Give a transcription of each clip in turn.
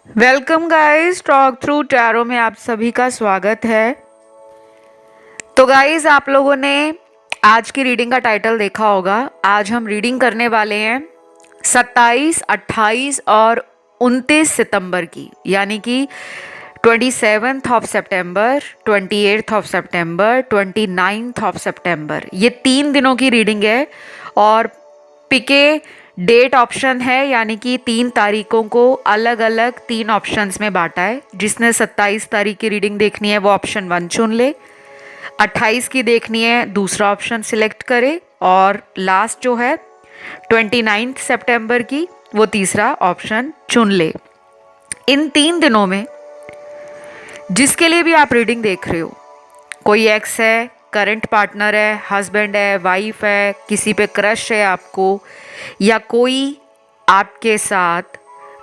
Welcome guys, talk through tarot में आप सभी का स्वागत है। तो गाइस, आप लोगों ने आज की रीडिंग का टाइटल देखा होगा। आज हम रीडिंग करने वाले हैं 27, 28 और 29 सितंबर की, यानी कि 27th of September, 28th of September, 29th of September. ये 3 दिनों की रीडिंग है और पिके डेट ऑप्शन है, यानी कि 3 तारीखों को अलग अलग 3 ऑप्शंस में बांटा है। जिसने 27 तारीख की रीडिंग देखनी है वो ऑप्शन 1 चुन ले, 28 की देखनी है दूसरा ऑप्शन सिलेक्ट करे, और लास्ट जो है 29 सितंबर की वो तीसरा ऑप्शन चुन ले। इन 3 दिनों में जिसके लिए भी आप रीडिंग देख रहे हो, कोई एक्स है, करंट पार्टनर है, हस्बैंड है, वाइफ है, किसी पे क्रश है आपको, या कोई आपके साथ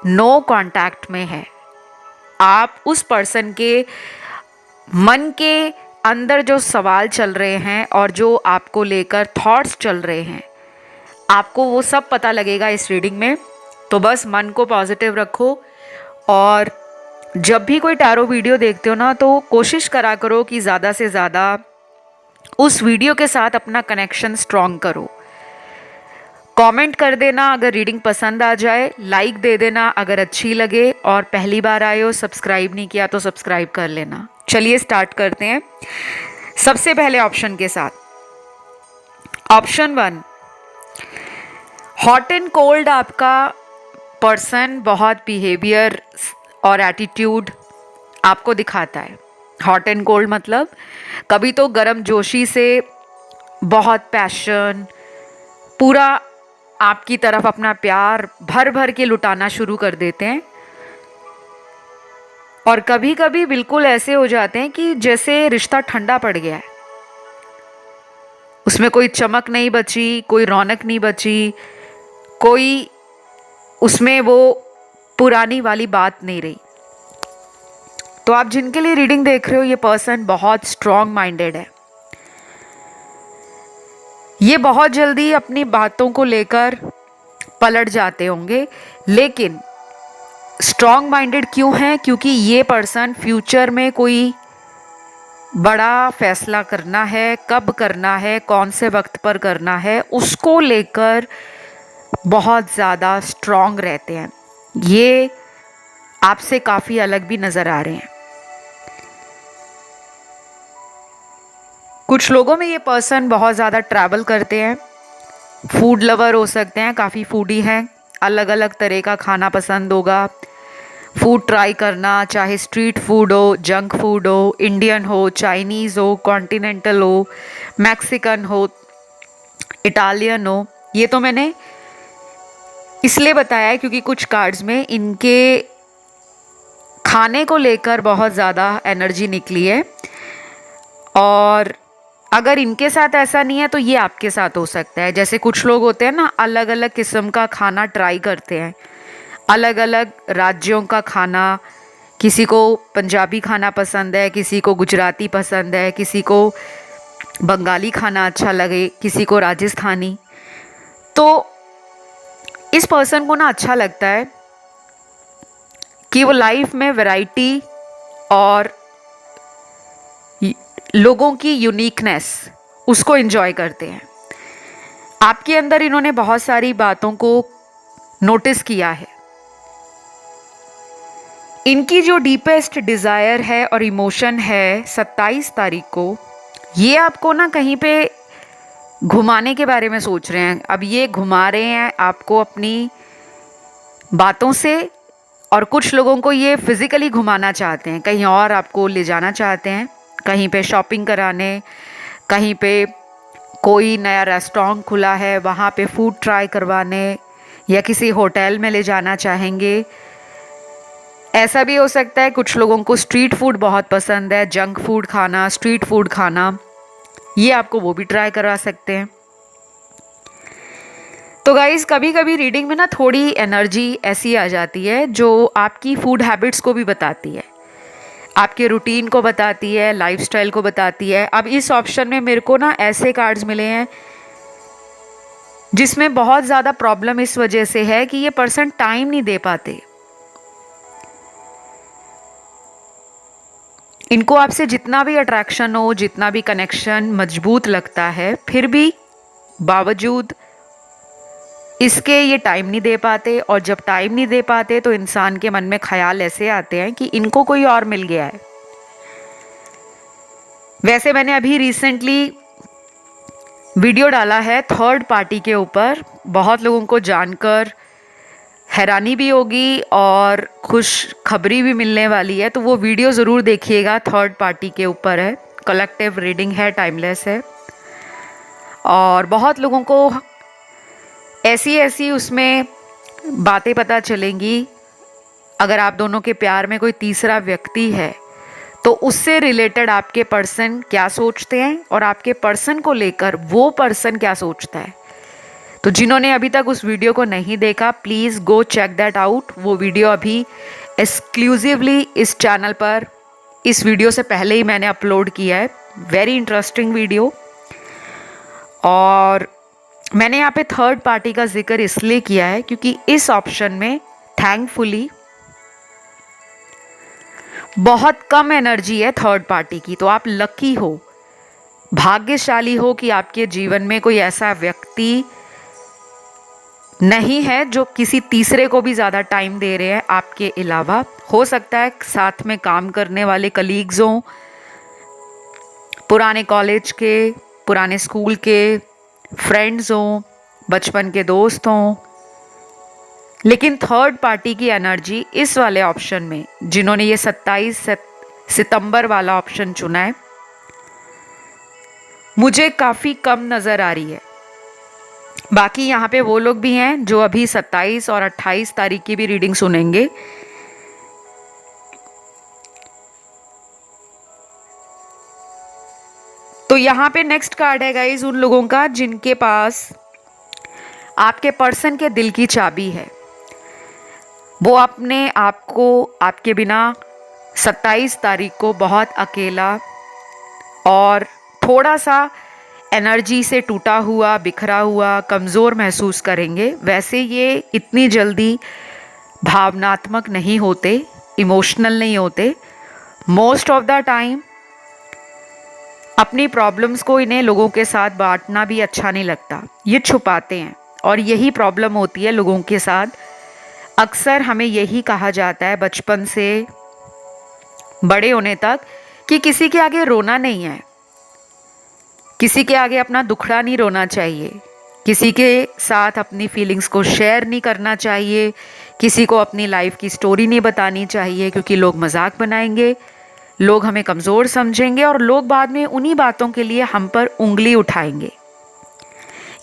नो कांटेक्ट में है, आप उस पर्सन के मन के अंदर जो सवाल चल रहे हैं और जो आपको लेकर थॉट्स चल रहे हैं, आपको वो सब पता लगेगा इस रीडिंग में। तो बस मन को पॉजिटिव रखो, और जब भी कोई टैरो वीडियो देखते हो ना, तो कोशिश करा करो कि ज़्यादा से ज़्यादा उस वीडियो के साथ अपना कनेक्शन स्ट्रॉन्ग करो। कमेंट कर देना अगर रीडिंग पसंद आ जाए, लाइक दे देना अगर अच्छी लगे, और पहली बार आए हो, सब्सक्राइब नहीं किया तो सब्सक्राइब कर लेना। चलिए स्टार्ट करते हैं सबसे पहले ऑप्शन के साथ। ऑप्शन 1, हॉट एंड कोल्ड आपका पर्सन बहुत बिहेवियर और एटीट्यूड आपको दिखाता है। हॉट एंड कोल्ड मतलब कभी तो गर्म जोशी से बहुत पैशन, पूरा आपकी तरफ अपना प्यार भर भर के लुटाना शुरू कर देते हैं, और कभी कभी बिल्कुल ऐसे हो जाते हैं कि जैसे रिश्ता ठंडा पड़ गया है, उसमें कोई चमक नहीं बची, कोई रौनक नहीं बची, कोई उसमें वो पुरानी वाली बात नहीं रही। तो आप जिनके लिए रीडिंग देख रहे हो, ये पर्सन बहुत स्ट्रॉन्ग माइंडेड है। ये बहुत जल्दी अपनी बातों को लेकर पलट जाते होंगे, लेकिन स्ट्रॉन्ग माइंडेड क्यों है? क्योंकि ये पर्सन फ्यूचर में कोई बड़ा फैसला करना है, कब करना है, कौन से वक्त पर करना है, उसको लेकर बहुत ज़्यादा स्ट्रॉन्ग रहते हैं। ये आपसे काफ़ी अलग भी नज़र आ रहे हैं। कुछ लोगों में ये पर्सन बहुत ज़्यादा ट्रैवल करते हैं, फूड लवर हो सकते हैं, काफ़ी फूडी हैं, अलग अलग तरह का खाना पसंद होगा, फूड ट्राई करना, चाहे स्ट्रीट फूड हो, जंक फूड हो, इंडियन हो, चाइनीज़ हो, कॉन्टिनेंटल हो, मैक्सिकन हो, इटालियन हो। ये तो मैंने इसलिए बताया है क्योंकि कुछ कार्ड्स में इनके खाने को लेकर बहुत ज़्यादा एनर्जी निकली है, और अगर इनके साथ ऐसा नहीं है तो ये आपके साथ हो सकता है। जैसे कुछ लोग होते हैं ना, अलग अलग किस्म का खाना ट्राई करते हैं, अलग अलग राज्यों का खाना, किसी को पंजाबी खाना पसंद है, किसी को गुजराती पसंद है, किसी को बंगाली खाना अच्छा लगे, किसी को राजस्थानी। तो इस पर्सन को ना अच्छा लगता है कि वो लाइफ में वैरायटी और लोगों की यूनिकनेस उसको एंजॉय करते हैं। आपके अंदर इन्होंने बहुत सारी बातों को नोटिस किया है। इनकी जो डीपेस्ट डिज़ायर है और इमोशन है 27 तारीख को, ये आपको ना कहीं पे घुमाने के बारे में सोच रहे हैं। अब ये घुमा रहे हैं आपको अपनी बातों से, और कुछ लोगों को ये फिज़िकली घुमाना चाहते हैं, कहीं और आपको ले जाना चाहते हैं, कहीं पे शॉपिंग कराने, कहीं पे कोई नया रेस्टोरेंट खुला है वहाँ पे फूड ट्राई करवाने, या किसी होटल में ले जाना चाहेंगे। ऐसा भी हो सकता है कुछ लोगों को स्ट्रीट फूड बहुत पसंद है, जंक फूड खाना, स्ट्रीट फूड खाना, ये आपको वो भी ट्राई करा सकते हैं। तो गाइज़, कभी कभी रीडिंग में ना थोड़ी एनर्जी ऐसी आ जाती है जो आपकी फूड हैबिट्स को भी बताती है, आपके रूटीन को बताती है, लाइफस्टाइल को बताती है। अब इस ऑप्शन में मेरे को ना ऐसे कार्ड्स मिले हैं जिसमें बहुत ज़्यादा प्रॉब्लम इस वजह से है कि ये पर्सन टाइम नहीं दे पाते। इनको आपसे जितना भी अट्रैक्शन हो, जितना भी कनेक्शन मजबूत लगता है, फिर भी बावजूद इसके ये टाइम नहीं दे पाते। और जब टाइम नहीं दे पाते तो इंसान के मन में ख्याल ऐसे आते हैं कि इनको कोई और मिल गया है। वैसे मैंने अभी रिसेंटली वीडियो डाला है थर्ड पार्टी के ऊपर। बहुत लोगों को जानकर हैरानी भी होगी और खुश खबरी भी मिलने वाली है, तो वो वीडियो ज़रूर देखिएगा। थर्ड पार्टी के ऊपर है, कलेक्टिव रीडिंग है, टाइमलेस है। और बहुत लोगों को ऐसी ऐसी उसमें बातें पता चलेंगी। अगर आप दोनों के प्यार में कोई तीसरा व्यक्ति है तो उससे रिलेटेड आपके पर्सन क्या सोचते हैं और आपके पर्सन को लेकर वो पर्सन क्या सोचता है। तो जिन्होंने अभी तक उस वीडियो को नहीं देखा, please go check that out. वो वीडियो अभी एक्सक्लूसिवली इस चैनल पर इस वीडियो से पहले ही मैंने अपलोड किया है। Very interesting video. और मैंने यहाँ पे थर्ड पार्टी का जिक्र इसलिए किया है क्योंकि इस ऑप्शन में थैंकफुली बहुत कम एनर्जी है थर्ड पार्टी की। तो आप लकी हो, भाग्यशाली हो कि आपके जीवन में कोई ऐसा व्यक्ति नहीं है जो किसी तीसरे को भी ज़्यादा टाइम दे रहे हैं आपके अलावा। हो सकता है साथ में काम करने वाले कलीग्स हों, पुराने कॉलेज के, पुराने स्कूल के फ्रेंड्स हों, बचपन के दोस्त हों, लेकिन थर्ड पार्टी की एनर्जी इस वाले ऑप्शन में, जिन्होंने ये 27 सितंबर वाला ऑप्शन चुना है, मुझे काफ़ी कम नज़र आ रही है। बाकी यहाँ पे वो लोग भी हैं जो अभी 27 और 28 तारीख की भी रीडिंग सुनेंगे। तो यहाँ पे नेक्स्ट कार्ड है गाइज उन लोगों का जिनके पास आपके पर्सन के दिल की चाबी है। वो अपने आप को आपके बिना 27 तारीख को बहुत अकेला और थोड़ा सा एनर्जी से टूटा हुआ, बिखरा हुआ, कमज़ोर महसूस करेंगे। वैसे ये इतनी जल्दी भावनात्मक नहीं होते, इमोशनल नहीं होते। मोस्ट ऑफ द टाइम अपनी प्रॉब्लम्स को इन्हें लोगों के साथ बांटना भी अच्छा नहीं लगता, ये छुपाते हैं। और यही प्रॉब्लम होती है लोगों के साथ। अक्सर हमें यही कहा जाता है बचपन से बड़े होने तक कि किसी के आगे रोना नहीं है, किसी के आगे अपना दुखड़ा नहीं रोना चाहिए, किसी के साथ अपनी फीलिंग्स को शेयर नहीं करना चाहिए, किसी को अपनी लाइफ की स्टोरी नहीं बतानी चाहिए, क्योंकि लोग मजाक बनाएंगे, लोग हमें कमज़ोर समझेंगे और लोग बाद में उन्हीं बातों के लिए हम पर उंगली उठाएंगे।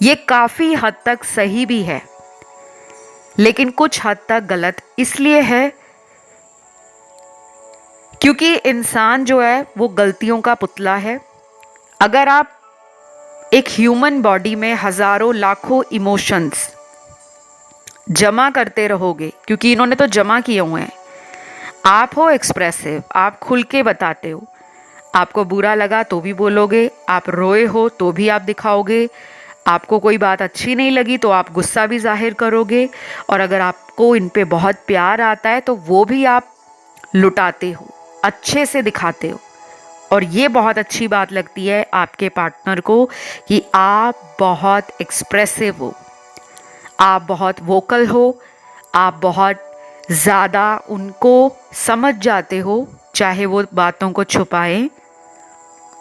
ये काफ़ी हद तक सही भी है, लेकिन कुछ हद तक गलत इसलिए है क्योंकि इंसान जो है वो गलतियों का पुतला है। अगर आप एक ह्यूमन बॉडी में हजारों लाखों इमोशंस जमा करते रहोगे, क्योंकि इन्होंने तो जमा किए हुए हैं। आप हो एक्सप्रेसिव, आप खुल के बताते हो, आपको बुरा लगा तो भी बोलोगे, आप रोए हो तो भी आप दिखाओगे, आपको कोई बात अच्छी नहीं लगी तो आप गुस्सा भी जाहिर करोगे, और अगर आपको इन पे बहुत प्यार आता है तो वो भी आप लुटाते हो, अच्छे से दिखाते हो। और ये बहुत अच्छी बात लगती है आपके पार्टनर को कि आप बहुत एक्सप्रेसिव हो, आप बहुत वोकल हो, आप बहुत ज़्यादा उनको समझ जाते हो, चाहे वो बातों को छुपाएं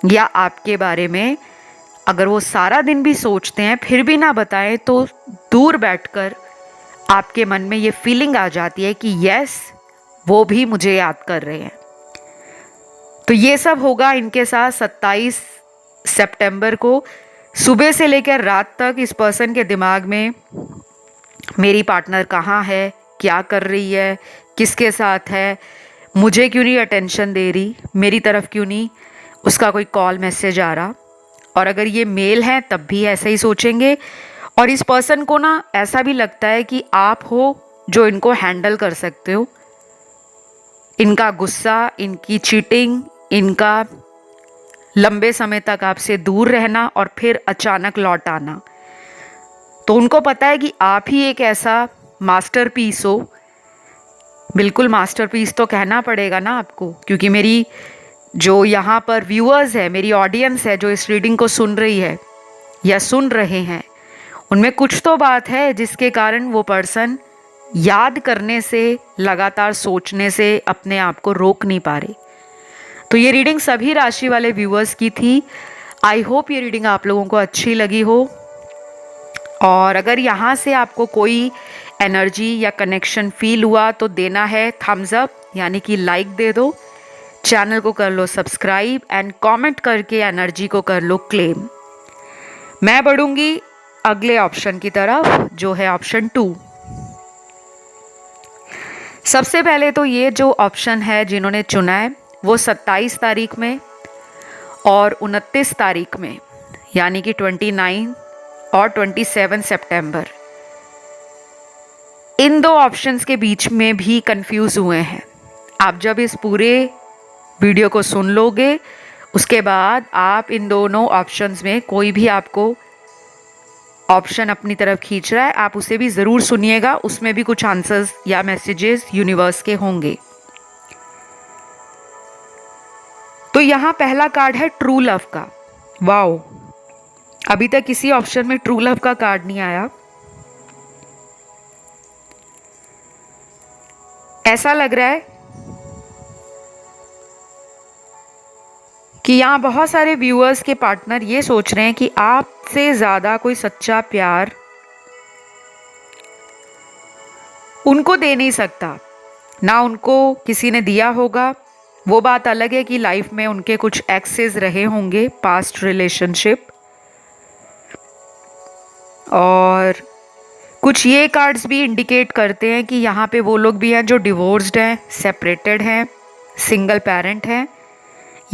या आपके बारे में अगर वो सारा दिन भी सोचते हैं फिर भी ना बताएं, तो दूर बैठकर आपके मन में ये फीलिंग आ जाती है कि यस, वो भी मुझे याद कर रहे हैं। तो ये सब होगा इनके साथ 27 सितंबर को सुबह से लेकर रात तक। इस पर्सन के दिमाग में मेरी पार्टनर कहाँ है, क्या कर रही है, किसके साथ है, मुझे क्यों नहीं अटेंशन दे रही, मेरी तरफ क्यों नहीं उसका कोई कॉल मैसेज आ रहा। और अगर ये मेल है तब भी ऐसे ही सोचेंगे। और इस पर्सन को ना ऐसा भी लगता है कि आप हो जो इनको हैंडल कर सकते हो। इनका गुस्सा, इनकी चीटिंग, इनका लंबे समय तक आपसे दूर रहना और फिर अचानक लौट आना, तो उनको पता है कि आप ही एक ऐसा मास्टरपीस हो। बिल्कुल मास्टरपीस तो कहना पड़ेगा ना आपको, क्योंकि मेरी जो यहाँ पर व्यूअर्स है, मेरी ऑडियंस है जो इस रीडिंग को सुन रही है या सुन रहे हैं, उनमें कुछ तो बात है जिसके कारण वो पर्सन याद करने से, लगातार सोचने से अपने आप को रोक नहीं पा रहे। तो ये रीडिंग सभी राशि वाले व्यूअर्स की थी। आई होप ये रीडिंग आप लोगों को अच्छी लगी हो, और अगर यहाँ से आपको कोई एनर्जी या कनेक्शन फील हुआ तो देना है थम्स अप, यानी कि लाइक दे दो, चैनल को कर लो सब्सक्राइब एंड कमेंट करके एनर्जी को कर लो क्लेम। मैं बढ़ूंगी अगले ऑप्शन की तरफ, जो है ऑप्शन 2। सबसे पहले तो ये जो ऑप्शन है जिन्होंने चुना है वो 27 तारीख में और 29 तारीख में, यानी कि 29 और 27 सितंबर, इन दो ऑप्शंस के बीच में भी कंफ्यूज हुए हैं। आप जब इस पूरे वीडियो को सुन लोगे उसके बाद आप इन दोनों ऑप्शंस में कोई भी आपको ऑप्शन अपनी तरफ खींच रहा है, आप उसे भी ज़रूर सुनिएगा, उसमें भी कुछ आंसर्स या मैसेजेस यूनिवर्स के होंगे। तो यहाँ पहला कार्ड है ट्रू लव का। वाओ, अभी तक किसी ऑप्शन में ट्रू लव का कार्ड नहीं आया। ऐसा लग रहा है कि यहाँ बहुत सारे व्यूअर्स के पार्टनर ये सोच रहे हैं कि आपसे ज़्यादा कोई सच्चा प्यार उनको दे नहीं सकता, ना उनको किसी ने दिया होगा। वो बात अलग है कि लाइफ में उनके कुछ एक्सेस रहे होंगे, पास्ट रिलेशनशिप, और कुछ ये कार्ड्स भी इंडिकेट करते हैं कि यहाँ पे वो लोग भी हैं जो डिवोर्स्ड हैं, सेपरेटेड हैं, सिंगल पेरेंट हैं।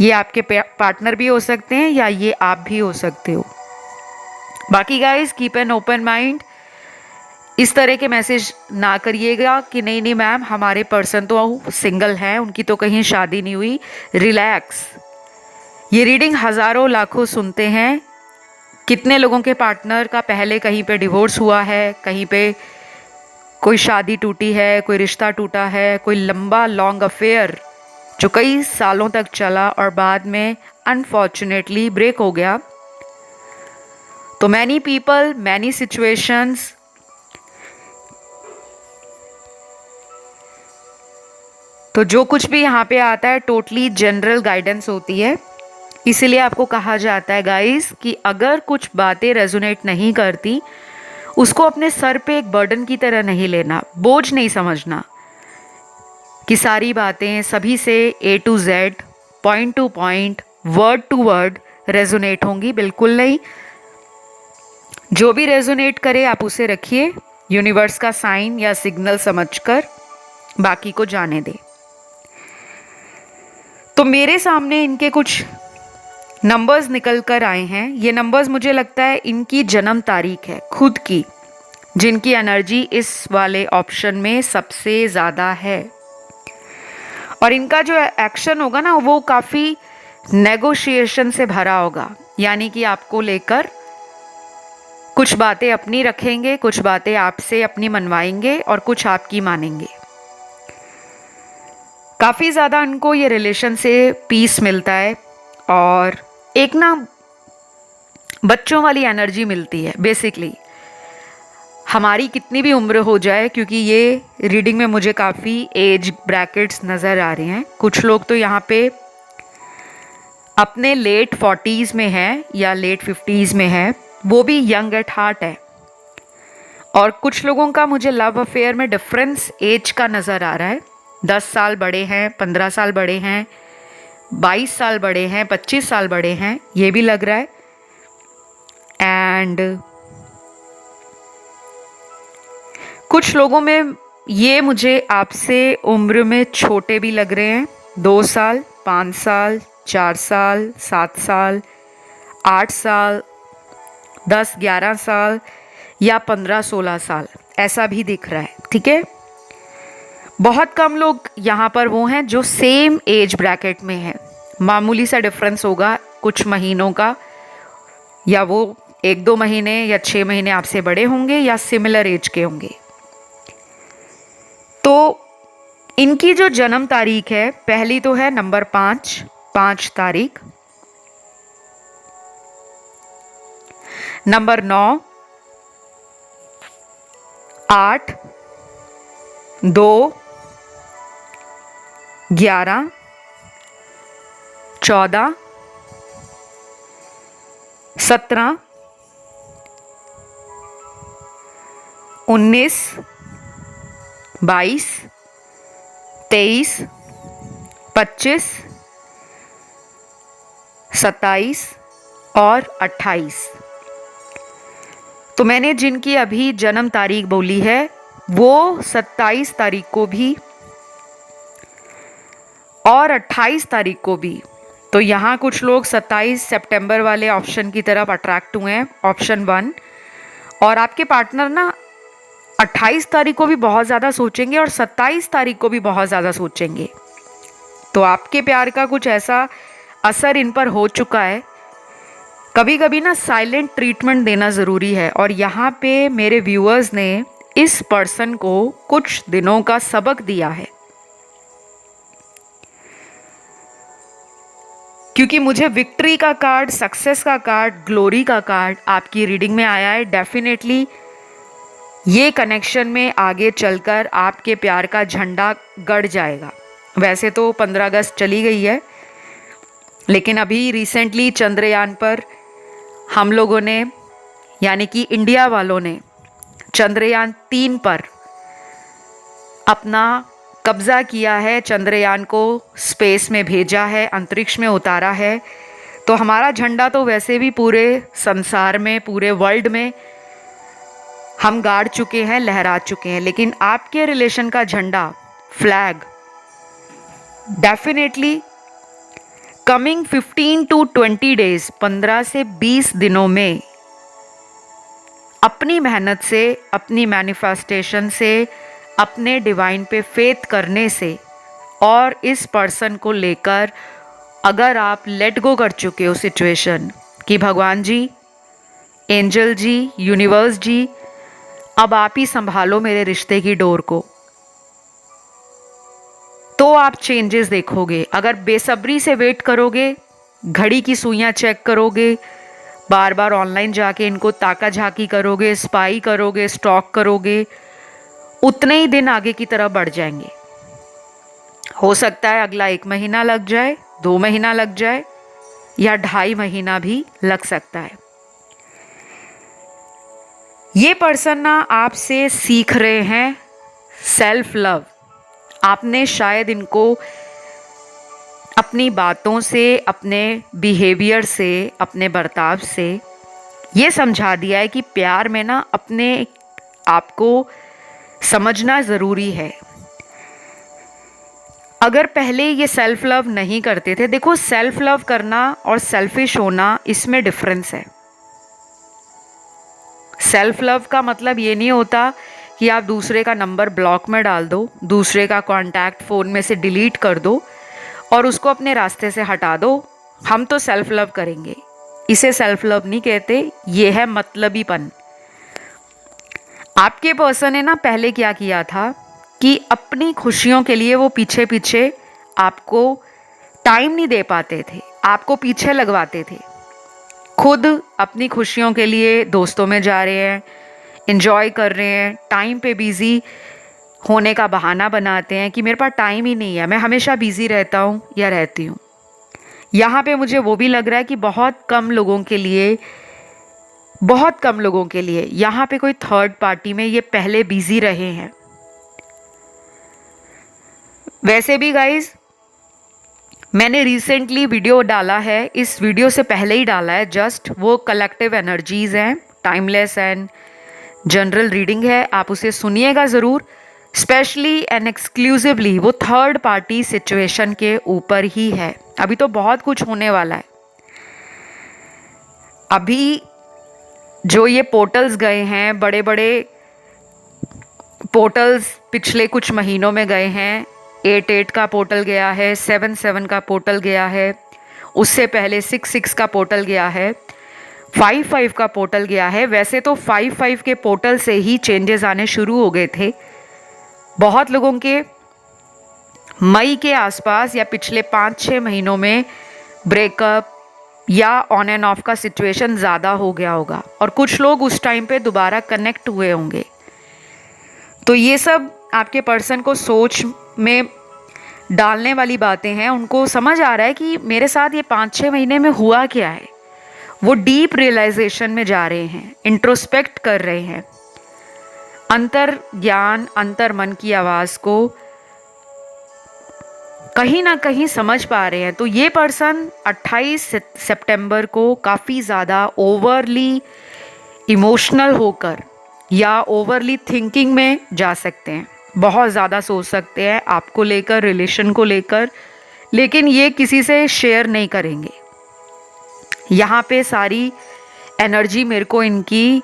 ये आपके पार्टनर भी हो सकते हैं या ये आप भी हो सकते हो। बाकी guys keep an open mind, इस तरह के मैसेज ना करिएगा कि नहीं नहीं मैम हमारे पर्सन तो सिंगल हैं, उनकी तो कहीं शादी नहीं हुई। रिलैक्स, ये रीडिंग हज़ारों लाखों सुनते हैं। कितने लोगों के पार्टनर का पहले कहीं पे डिवोर्स हुआ है, कहीं पे कोई शादी टूटी है, कोई रिश्ता टूटा है, कोई लंबा लॉन्ग अफेयर जो कई सालों तक चला और बाद में अनफॉर्चुनेटली ब्रेक हो गया। तो मैनी पीपल, मैनी सिचुएशंस, तो जो कुछ भी यहाँ पे आता है टोटली जनरल गाइडेंस होती है। इसीलिए आपको कहा जाता है गाइस कि अगर कुछ बातें रेजोनेट नहीं करती उसको अपने सर पे एक बर्डन की तरह नहीं लेना, बोझ नहीं समझना कि सारी बातें सभी से A to Z, point to point, word to word resonate होंगी। बिल्कुल नहीं, जो भी रेजोनेट करे आप उसे रखिए यूनिवर्स का साइन या सिग्नल समझकर, बाकी को जाने दे। तो मेरे सामने इनके कुछ नंबर्स निकल कर आए हैं। ये नंबर्स मुझे लगता है इनकी जन्म तारीख है खुद की, जिनकी एनर्जी इस वाले ऑप्शन में सबसे ज़्यादा है, और इनका जो एक्शन होगा ना वो काफ़ी नेगोशिएशन से भरा होगा, यानी कि आपको लेकर कुछ बातें अपनी रखेंगे, कुछ बातें आपसे अपनी मनवाएंगे और कुछ आपकी मानेंगे। काफ़ी ज़्यादा इनको ये रिलेशन से पीस मिलता है और एक ना बच्चों वाली एनर्जी मिलती है। बेसिकली हमारी कितनी भी उम्र हो जाए, क्योंकि ये रीडिंग में मुझे काफ़ी एज ब्रैकेट्स नज़र आ रहे हैं। कुछ लोग तो यहाँ पे अपने लेट 40s में हैं या लेट 50s में हैं, वो भी यंग एट हार्ट है। और कुछ लोगों का मुझे लव अफेयर में डिफरेंस एज का नज़र आ रहा है। 10 साल बड़े हैं, 15 साल बड़े हैं, 22 साल बड़े हैं, 25 साल बड़े हैं, ये भी लग रहा है। एंड कुछ लोगों में ये मुझे आपसे उम्र में छोटे भी लग रहे हैं। 2 साल, 5 साल, 4 साल, 7 साल, 8 साल, 10, 11 साल या 15, 16 साल, ऐसा भी दिख रहा है। ठीक है, बहुत कम लोग यहाँ पर वो हैं जो सेम एज ब्रैकेट में हैं। मामूली सा डिफरेंस होगा कुछ महीनों का, या वो 1-2 महीने या 6 महीने आपसे बड़े होंगे या सिमिलर एज के होंगे। तो इनकी जो जन्म तारीख है, पहली तो है नंबर 5 5 तारीख। नंबर 9, 8, 2, 11, 14, 17, 19, 22, 23, 25, 27 और 28। तो मैंने जिनकी अभी जन्म तारीख बोली है वो 27 तारीख को भी और 28 तारीख को भी। तो यहाँ कुछ लोग 27 सितंबर वाले ऑप्शन की तरफ अट्रैक्ट हुए हैं, ऑप्शन 1। और आपके पार्टनर ना 28 तारीख को भी बहुत ज़्यादा सोचेंगे और 27 तारीख को भी बहुत ज़्यादा सोचेंगे। तो आपके प्यार का कुछ ऐसा असर इन पर हो चुका है। कभी कभी ना साइलेंट ट्रीटमेंट देना ज़रूरी है। और यहाँ पे मेरे व्यूअर्स ने इस पर्सन को कुछ दिनों का सबक दिया है, क्योंकि मुझे विक्ट्री का कार्ड, सक्सेस का कार्ड, ग्लोरी का कार्ड आपकी रीडिंग में आया है। डेफिनेटली ये कनेक्शन में आगे चलकर आपके प्यार का झंडा गड़ जाएगा। वैसे तो 15 अगस्त चली गई है, लेकिन अभी रिसेंटली चंद्रयान पर हम लोगों ने, यानी कि इंडिया वालों ने चंद्रयान 3 पर अपना कब्जा किया है, चंद्रयान को स्पेस में भेजा है, अंतरिक्ष में उतारा है। तो हमारा झंडा तो वैसे भी पूरे संसार में, पूरे वर्ल्ड में हम गाड़ चुके हैं, लहरा चुके हैं। लेकिन आपके रिलेशन का झंडा, flag, definitely coming 15 to 20 days, 15 से 20 दिनों में अपनी मेहनत से, अपनी मैनिफेस्टेशन से, अपने डिवाइन पे फेथ करने से और इस पर्सन को लेकर अगर आप लेट गो कर चुके हो सिचुएशन कि भगवान जी, एंजल जी, यूनिवर्स जी, अब आप ही संभालो मेरे रिश्ते की डोर को, तो आप चेंजेस देखोगे। अगर बेसब्री से वेट करोगे, घड़ी की सुइयां चेक करोगे, बार बार ऑनलाइन जाके इनको ताका झाकी करोगे, स्पाई करोगे, स्टॉक करोगे, उतने ही दिन आगे की तरफ बढ़ जाएंगे। हो सकता है अगला 1 महीना लग जाए, 2 महीना लग जाए, या 2.5 महीना भी लग सकता है। ये पर्सन ना आपसे सीख रहे हैं सेल्फ लव। आपने शायद इनको अपनी बातों से, अपने बिहेवियर से, अपने बर्ताव से ये समझा दिया है कि प्यार में ना अपने आप को समझना ज़रूरी है। अगर पहले ये सेल्फ लव नहीं करते थे, देखो सेल्फ लव करना और सेल्फिश होना, इसमें डिफरेंस है। सेल्फ लव का मतलब ये नहीं होता कि आप दूसरे का नंबर ब्लॉक में डाल दो, दूसरे का कॉन्टैक्ट फ़ोन में से डिलीट कर दो और उसको अपने रास्ते से हटा दो, हम तो सेल्फ लव करेंगे। इसे सेल्फ लव नहीं कहते, ये है मतलबीपन। आपके पर्सन ने ना पहले क्या किया था कि अपनी खुशियों के लिए वो पीछे पीछे आपको टाइम नहीं दे पाते थे, आपको पीछे लगवाते थे। खुद अपनी खुशियों के लिए दोस्तों में जा रहे हैं, एंजॉय कर रहे हैं, टाइम पे बिज़ी होने का बहाना बनाते हैं कि मेरे पास टाइम ही नहीं है, मैं हमेशा बिज़ी रहता हूँ या रहती हूँ। यहाँ पे मुझे वो भी लग रहा है कि बहुत कम लोगों के लिए यहाँ पे कोई थर्ड पार्टी में ये पहले बिज़ी रहे हैं। वैसे भी गाइज, मैंने रिसेंटली वीडियो डाला है, इस वीडियो से पहले ही डाला है जस्ट, वो कलेक्टिव एनर्जीज़ हैं, टाइमलेस एंड जनरल रीडिंग है, आप उसे सुनिएगा ज़रूर। स्पेशली एंड एक्सक्लूसिवली वो थर्ड पार्टी सिचुएशन के ऊपर ही है। अभी तो बहुत कुछ होने वाला है। अभी जो ये पोर्टल्स गए हैं, बड़े बड़े पोर्टल्स पिछले कुछ महीनों में गए हैं। 8-8 का पोर्टल गया है, 7-7 का पोर्टल गया है, उससे पहले 6-6 का पोर्टल गया है, 5-5 का पोर्टल गया है। वैसे तो 5-5 के पोर्टल से ही चेंजेस आने शुरू हो गए थे। बहुत लोगों के मई के आसपास या पिछले 5-6 महीनों में ब्रेकअप या ऑन एंड ऑफ का सिचुएशन ज़्यादा हो गया होगा और कुछ लोग उस टाइम पे दोबारा कनेक्ट हुए होंगे। तो ये सब आपके पर्सन को सोच में डालने वाली बातें हैं। उनको समझ आ रहा है कि मेरे साथ ये 5-6 महीने में हुआ क्या है। वो डीप रियलाइजेशन में जा रहे हैं, इंट्रोस्पेक्ट कर रहे हैं, अंतर ज्ञान, अंतर मन की आवाज़ को कहीं ना कहीं समझ पा रहे हैं। तो ये पर्सन 28 सितंबर को काफ़ी ज़्यादा ओवरली इमोशनल होकर या ओवरली थिंकिंग में जा सकते हैं, बहुत ज़्यादा सोच सकते हैं आपको लेकर, रिलेशन को लेकर, लेकिन ये किसी से शेयर नहीं करेंगे। यहाँ पे सारी एनर्जी मेरे को इनकी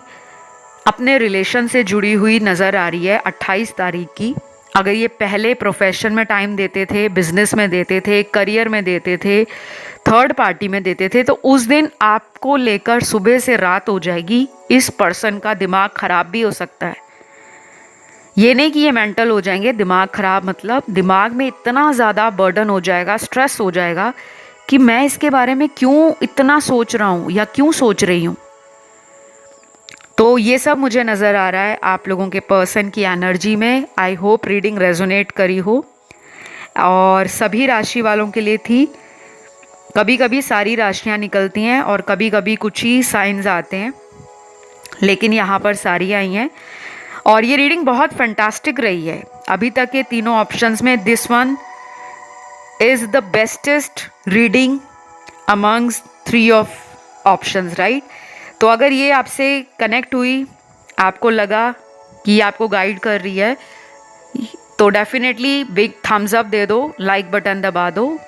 अपने रिलेशन से जुड़ी हुई नज़र आ रही है 28 तारीख की। अगर ये पहले प्रोफेशन में टाइम देते थे, बिजनेस में देते थे, करियर में देते थे, थर्ड पार्टी में देते थे, तो उस दिन आपको लेकर सुबह से रात हो जाएगी। इस पर्सन का दिमाग खराब भी हो सकता है। ये नहीं कि ये मेंटल हो जाएंगे, दिमाग खराब मतलब दिमाग में इतना ज़्यादा बर्डन हो जाएगा, स्ट्रेस हो जाएगा कि मैं इसके बारे में क्यों इतना सोच रहा हूँ या क्यों सोच रही हूँ। तो ये सब मुझे नज़र आ रहा है आप लोगों के पर्सन की एनर्जी में। आई होप रीडिंग रेजोनेट करी हो और सभी राशि वालों के लिए थी। कभी कभी सारी राशियाँ निकलती हैं और कभी कभी कुछ ही साइंस आते हैं, लेकिन यहाँ पर सारी आई हैं और ये रीडिंग बहुत फैंटास्टिक रही है अभी तक के तीनों ऑप्शंस में। This one is the bestest reading amongst 3 of options, right. तो अगर ये आपसे कनेक्ट हुई, आपको लगा कि ये आपको गाइड कर रही है, तो डेफिनेटली बिग थम्स अप दे दो, लाइक बटन दबा दो,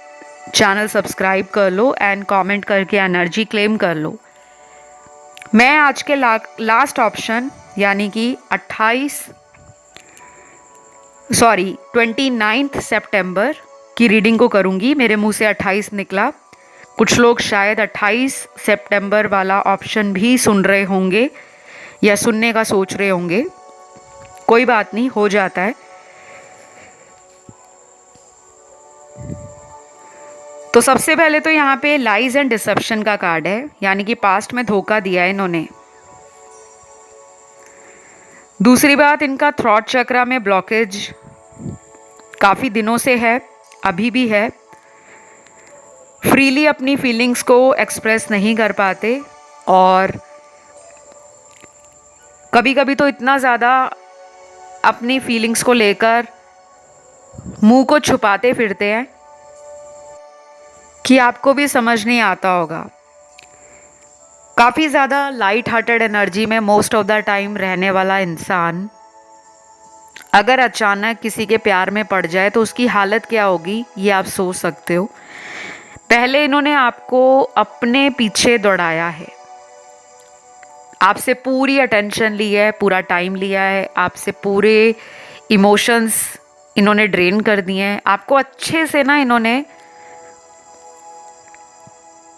चैनल सब्सक्राइब कर लो एंड कमेंट करके एनर्जी क्लेम कर लो। मैं आज के लास्ट ऑप्शन यानी कि 29 सितंबर की रीडिंग को करूंगी। मेरे मुंह से 28 निकला, कुछ लोग शायद 28 सितंबर वाला ऑप्शन भी सुन रहे होंगे या सुनने का सोच रहे होंगे। कोई बात नहीं, हो जाता है। तो सबसे पहले तो यहाँ पे लाइज एंड डिसेप्शन का कार्ड है, यानी कि पास्ट में धोखा दिया है इन्होंने। दूसरी बात, इनका थ्रॉट चक्रा में ब्लॉकेज काफ़ी दिनों से है, अभी भी है। फ्रीली अपनी फीलिंग्स को एक्सप्रेस नहीं कर पाते और कभी कभी तो इतना ज़्यादा अपनी फीलिंग्स को लेकर मुंह को छुपाते फिरते हैं कि आपको भी समझ नहीं आता होगा। काफ़ी ज़्यादा लाइट हार्टेड एनर्जी में मोस्ट ऑफ द टाइम रहने वाला इंसान अगर अचानक किसी के प्यार में पड़ जाए तो उसकी हालत क्या होगी, ये आप सोच सकते हो। पहले इन्होंने आपको अपने पीछे दौड़ाया है, आपसे पूरी अटेंशन ली है, पूरा टाइम लिया है, आपसे पूरे इमोशंस इन्होंने ड्रेन कर दिए हैं। आपको अच्छे से ना इन्होंने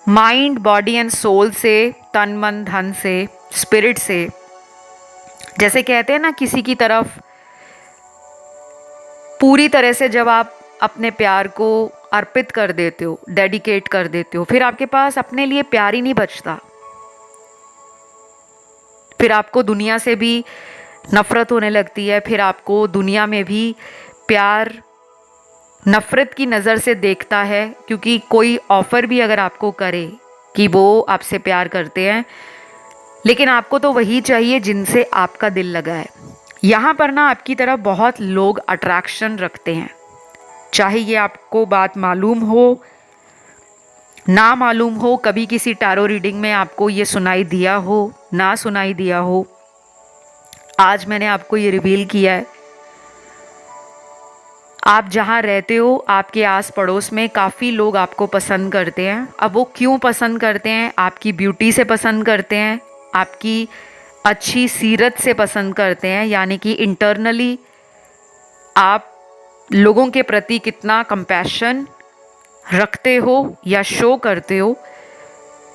माइंड, बॉडी एंड सोल से, तन मन धन से, स्पिरिट से, जैसे कहते हैं ना किसी की तरफ पूरी तरह से जब आप अपने प्यार को अर्पित कर देते हो, डेडिकेट कर देते हो, फिर आपके पास अपने लिए प्यार ही नहीं बचता। फिर आपको दुनिया से भी नफरत होने लगती है, फिर आपको दुनिया में भी प्यार नफरत की नज़र से देखता है, क्योंकि कोई ऑफ़र भी अगर आपको करे कि वो आपसे प्यार करते हैं, लेकिन आपको तो वही चाहिए जिनसे आपका दिल लगा है। यहाँ पर ना आपकी तरफ बहुत लोग अट्रैक्शन रखते हैं, चाहे ये आपको बात मालूम हो ना मालूम हो। कभी किसी टैरो रीडिंग में आपको ये सुनाई दिया हो ना सुनाई दिया हो, आज मैंने आपको ये रिवील किया है। आप जहाँ रहते हो, आपके आस पड़ोस में काफ़ी लोग आपको पसंद करते हैं। अब वो क्यों पसंद करते हैं? आपकी ब्यूटी से पसंद करते हैं, आपकी अच्छी सीरत से पसंद करते हैं, यानी कि इंटरनली आप लोगों के प्रति कितना कंपैशन रखते हो या शो करते हो,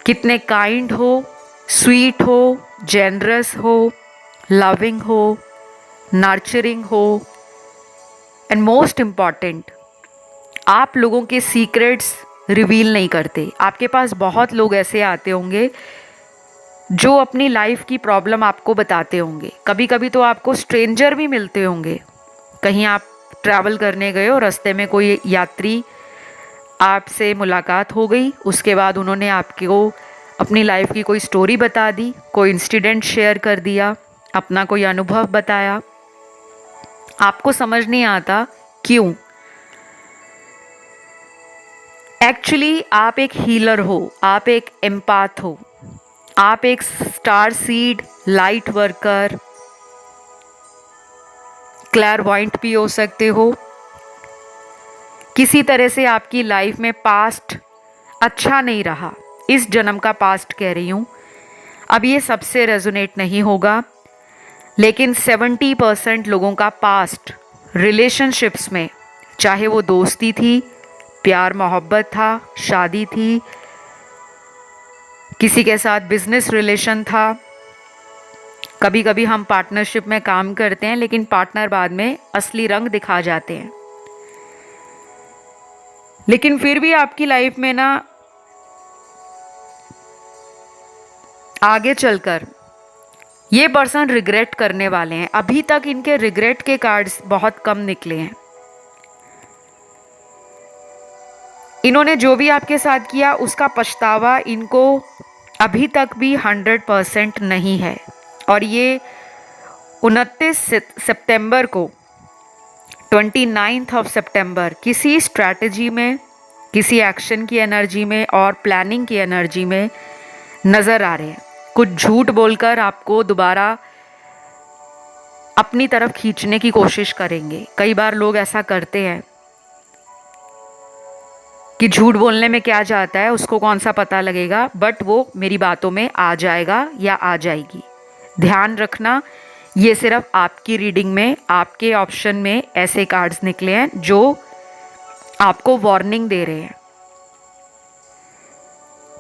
कितने काइंड हो, स्वीट हो, जेनरस हो, लविंग हो, नर्चरिंग हो, एंड मोस्ट इम्पॉर्टेंट, आप लोगों के सीक्रेट्स रिवील नहीं करते। आपके पास बहुत लोग ऐसे आते होंगे जो अपनी लाइफ की प्रॉब्लम आपको बताते होंगे। कभी कभी तो आपको स्ट्रेंजर भी मिलते होंगे। कहीं आप ट्रैवल करने गए और रास्ते में कोई यात्री आपसे मुलाकात हो गई, उसके बाद उन्होंने आपको अपनी लाइफ की कोई स्टोरी बता दी, कोई इंसिडेंट शेयर कर दिया, अपना कोई अनुभव बताया। आपको समझ नहीं आता क्यों। एक्चुअली आप एक हीलर हो, आप एक एम्पाथ हो, आप एक स्टार सीड, लाइट वर्कर, क्लैरवॉइंट भी हो सकते हो। किसी तरह से आपकी लाइफ में पास्ट अच्छा नहीं रहा, इस जन्म का पास्ट कह रही हूँ। अब ये सबसे रेजोनेट नहीं होगा, लेकिन 70% लोगों का पास्ट रिलेशनशिप्स में, चाहे वो दोस्ती थी, प्यार मोहब्बत था, शादी थी, किसी के साथ बिजनेस रिलेशन था। कभी कभी हम पार्टनरशिप में काम करते हैं लेकिन पार्टनर बाद में असली रंग दिखा जाते हैं। लेकिन फिर भी आपकी लाइफ में ना आगे चलकर ये पर्सन रिग्रेट करने वाले हैं। अभी तक इनके रिग्रेट के कार्ड्स बहुत कम निकले हैं। इन्होंने जो भी आपके साथ किया उसका पछतावा इनको अभी तक भी 100% नहीं है। और ये 29 सितंबर को, 29 ऑफ सितंबर, किसी स्ट्रैटेजी में, किसी एक्शन की एनर्जी में और प्लानिंग की एनर्जी में नज़र आ रहे हैं। कुछ झूठ बोलकर आपको दोबारा अपनी तरफ खींचने की कोशिश करेंगे। कई बार लोग ऐसा करते हैं कि झूठ बोलने में क्या जाता है, उसको कौन सा पता लगेगा, बट वो मेरी बातों में आ जाएगा या आ जाएगी। ध्यान रखना, ये सिर्फ आपकी रीडिंग में, आपके ऑप्शन में ऐसे कार्ड्स निकले हैं जो आपको वार्निंग दे रहे हैं।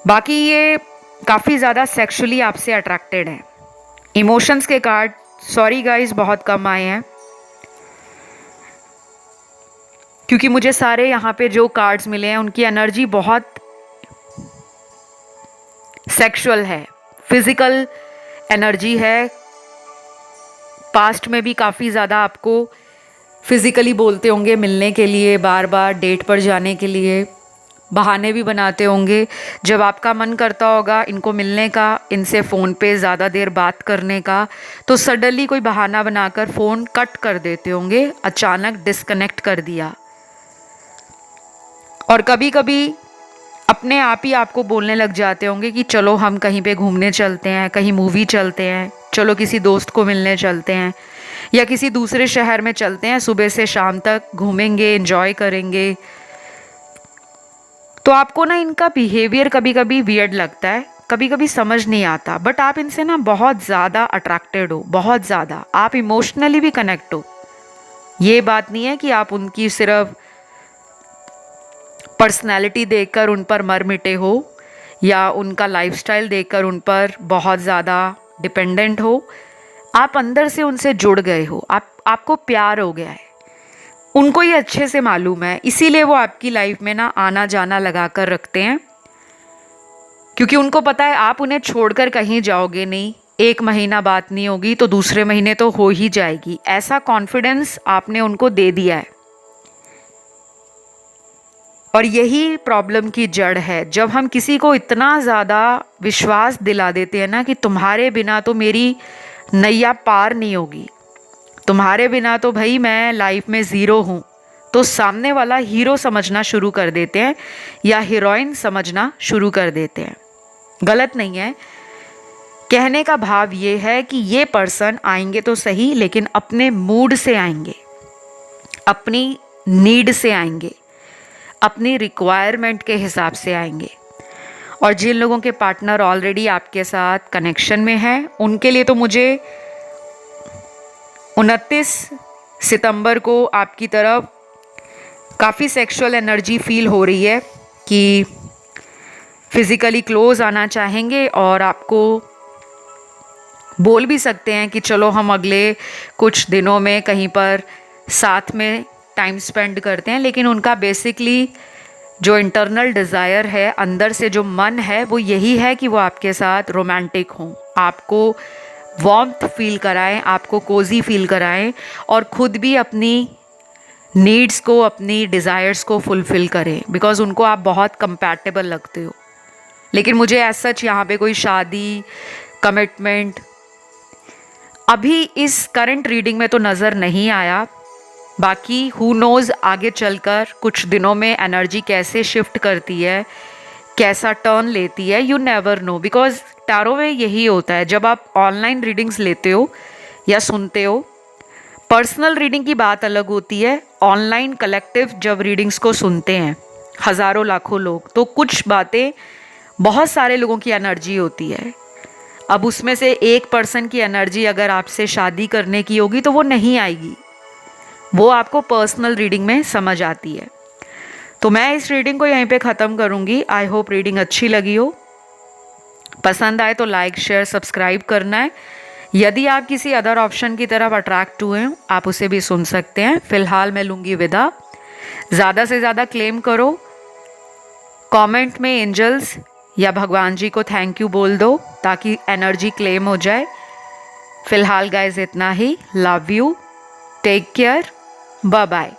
बाकी ये काफ़ी ज़्यादा सेक्सुअली आपसे अट्रैक्टेड है। इमोशंस के कार्ड, सॉरी गाइस, बहुत कम आए हैं क्योंकि मुझे सारे यहाँ पे जो कार्ड्स मिले हैं उनकी एनर्जी बहुत सेक्सुअल है, फिजिकल एनर्जी है। पास्ट में भी काफ़ी ज़्यादा आपको फिज़िकली बोलते होंगे मिलने के लिए, बार बार डेट पर जाने के लिए, बहाने भी बनाते होंगे। जब आपका मन करता होगा इनको मिलने का, इनसे फ़ोन पे ज़्यादा देर बात करने का, तो सडनली कोई बहाना बनाकर फ़ोन कट कर देते होंगे, अचानक डिस्कनेक्ट कर दिया। और कभी कभी अपने आप ही आपको बोलने लग जाते होंगे कि चलो हम कहीं पे घूमने चलते हैं, कहीं मूवी चलते हैं, चलो किसी दोस्त को मिलने चलते हैं, या किसी दूसरे शहर में चलते हैं, सुबह से शाम तक घूमेंगे, एंजॉय करेंगे। तो आपको ना इनका बिहेवियर कभी कभी वियर्ड लगता है, कभी कभी समझ नहीं आता, बट आप इनसे ना बहुत ज़्यादा अट्रैक्टेड हो, बहुत ज़्यादा। आप इमोशनली भी कनेक्ट हो। ये बात नहीं है कि आप उनकी सिर्फ पर्सनैलिटी देखकर उन पर मर मिटे हो या उनका लाइफस्टाइल देखकर उन पर बहुत ज़्यादा डिपेंडेंट हो। आप अंदर से उनसे जुड़ गए हो, आपको प्यार हो गया है। उनको ये अच्छे से मालूम है, इसीलिए वो आपकी लाइफ में ना आना जाना लगा कर रखते हैं, क्योंकि उनको पता है आप उन्हें छोड़कर कहीं जाओगे नहीं। 1 महीना बात नहीं होगी तो दूसरे महीने तो हो ही जाएगी। ऐसा कॉन्फिडेंस आपने उनको दे दिया है। और यही प्रॉब्लम की जड़ है। जब हम किसी को इतना ज़्यादा विश्वास दिला देते हैं ना कि तुम्हारे बिना तो मेरी नैया पार नहीं होगी, तुम्हारे बिना तो भाई मैं लाइफ में ज़ीरो हूँ, तो सामने वाला हीरो समझना शुरू कर देते हैं या हीरोइन समझना शुरू कर देते हैं। गलत नहीं है। कहने का भाव ये है कि ये पर्सन आएंगे तो सही, लेकिन अपने मूड से आएंगे, अपनी नीड से आएंगे, अपनी रिक्वायरमेंट के हिसाब से आएंगे। और जिन लोगों के पार्टनर ऑलरेडी आपके साथ कनेक्शन में हैं, उनके लिए तो मुझे 29 सितंबर को आपकी तरफ काफ़ी सेक्सुअल एनर्जी फील हो रही है कि फिज़िकली क्लोज आना चाहेंगे और आपको बोल भी सकते हैं कि चलो हम अगले कुछ दिनों में कहीं पर साथ में टाइम स्पेंड करते हैं। लेकिन उनका बेसिकली जो इंटरनल डिज़ायर है, अंदर से जो मन है, वो यही है कि वो आपके साथ रोमांटिक हों, आपको वार्मथ फील कराएं, आपको कोजी फील कराएं और खुद भी अपनी नीड्स को, अपनी डिज़ायर्स को फुलफ़िल करें, बिकॉज़ उनको आप बहुत कंपैटिबल लगते हो। लेकिन मुझे एज सच यहाँ पे कोई शादी, कमिटमेंट अभी इस करंट रीडिंग में तो नज़र नहीं आया। बाकी हु नोज़ आगे चलकर कुछ दिनों में एनर्जी कैसे शिफ्ट करती है, कैसा टर्न लेती है, you never know. Because tarot में यही होता है, जब आप ऑनलाइन रीडिंग्स लेते हो या सुनते हो, पर्सनल रीडिंग की बात अलग होती है। ऑनलाइन कलेक्टिव जब रीडिंग्स को सुनते हैं हज़ारों लाखों लोग, तो कुछ बातें बहुत सारे लोगों की एनर्जी होती है। अब उसमें से एक पर्सन की एनर्जी अगर आपसे शादी करने की होगी तो वो नहीं आएगी, वो आपको पर्सनल रीडिंग में समझ आती है। तो मैं इस रीडिंग को यहीं पे ख़त्म करूँगी। आई होप रीडिंग अच्छी लगी हो। पसंद आए तो लाइक, शेयर, सब्सक्राइब करना है। यदि आप किसी अदर ऑप्शन की तरफ अट्रैक्ट हुए हैं, आप उसे भी सुन सकते हैं। फ़िलहाल मैं लूँगी विदा। ज़्यादा से ज़्यादा क्लेम करो, कमेंट में एंजल्स या भगवान जी को थैंक यू बोल दो ताकि एनर्जी क्लेम हो जाए। फ़िलहाल गाइस इतना ही। Love you, take care, bye bye.